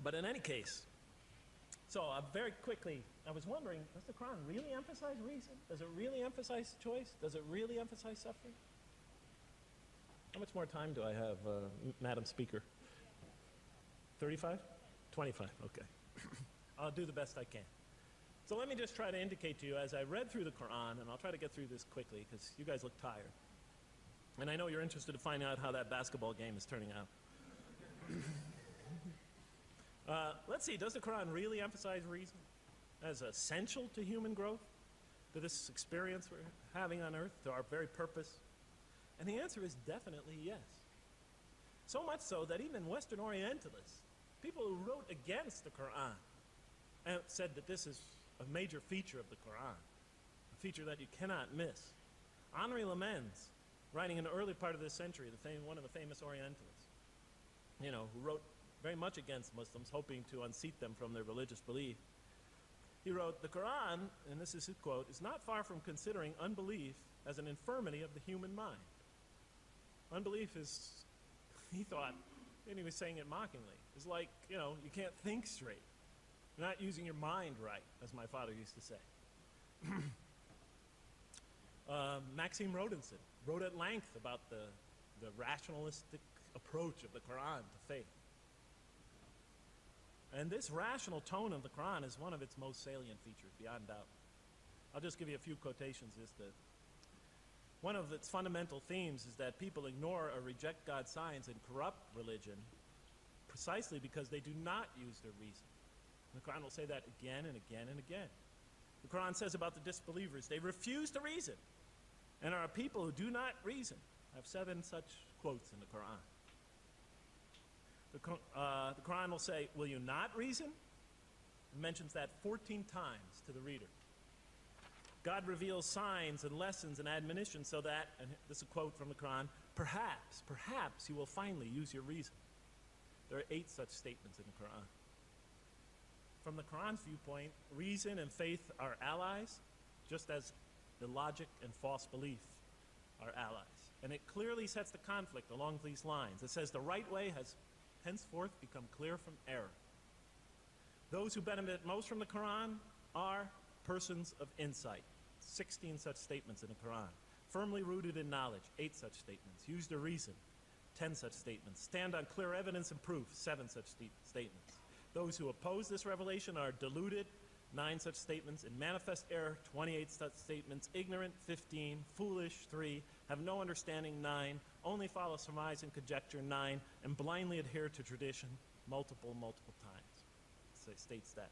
But in any case, so very quickly, I was wondering, does the Quran really emphasize reason? Does it really emphasize choice? Does it really emphasize suffering? How much more time do I have, Madam Speaker? 35? 25, okay. I'll do the best I can. So let me just try to indicate to you, as I read through the Quran, and I'll try to get through this quickly because you guys look tired. And I know you're interested to find out how that basketball game is turning out. Let's see, does the Quran really emphasize reason as essential to human growth, to this experience we're having on earth, to our very purpose? And the answer is definitely yes. So much so that even Western Orientalists, people who wrote against the Quran, and said that this is a major feature of the Quran, a feature that you cannot miss. Henri Lemens, writing in the early part of this century, one of the famous Orientalists, who wrote very much against Muslims, hoping to unseat them from their religious belief. He wrote, "The Quran," and this is his quote, "is not far from considering unbelief as an infirmity of the human mind." Unbelief is, he thought, and he was saying it mockingly, is like, you can't think straight. You're not using your mind right, as my father used to say. Maxime Rodinson wrote at length about the rationalistic approach of the Quran to faith. And this rational tone of the Quran is one of its most salient features, beyond doubt. I'll just give you a few quotations. One of its fundamental themes is that people ignore or reject God's signs and corrupt religion precisely because they do not use their reason. The Quran will say that again and again and again. The Quran says about the disbelievers, they refuse to reason and are a people who do not reason. I have 7 such quotes in the Quran. The Quran will say, will you not reason? It mentions that 14 times to the reader. God reveals signs and lessons and admonitions so that, and this is a quote from the Quran, perhaps you will finally use your reason. There are 8 such statements in the Quran. From the Quran's viewpoint, reason and faith are allies, just as the logic and false belief are allies. And it clearly sets the conflict along these lines. It says the right way has henceforth become clear from error. Those who benefit most from the Quran are persons of insight. 16 such statements in the Quran. Firmly rooted in knowledge, 8 such statements. Use their reason, 10 such statements. Stand on clear evidence and proof, 7 such statements. Those who oppose this revelation are deluded, 9 such statements. In manifest error, 28 such statements. Ignorant, 15. Foolish, 3. Have no understanding, 9. Only follow surmise and conjecture, 9. And blindly adhere to tradition, multiple times. So it states that.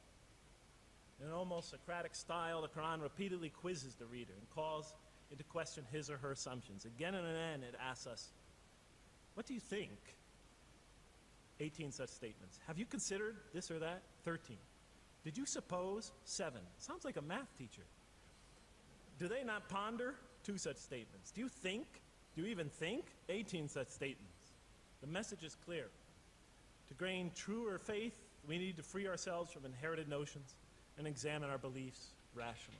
In an almost Socratic style, the Quran repeatedly quizzes the reader and calls into question his or her assumptions. Again and again, it asks us, what do you think? 18 such statements. Have you considered this or that? 13. Did you suppose? 7. Sounds like a math teacher. Do they not ponder? 2 such statements. Do you think? Do you even think? 18 such statements. The message is clear. To gain truer faith, we need to free ourselves from inherited notions and examine our beliefs rationally.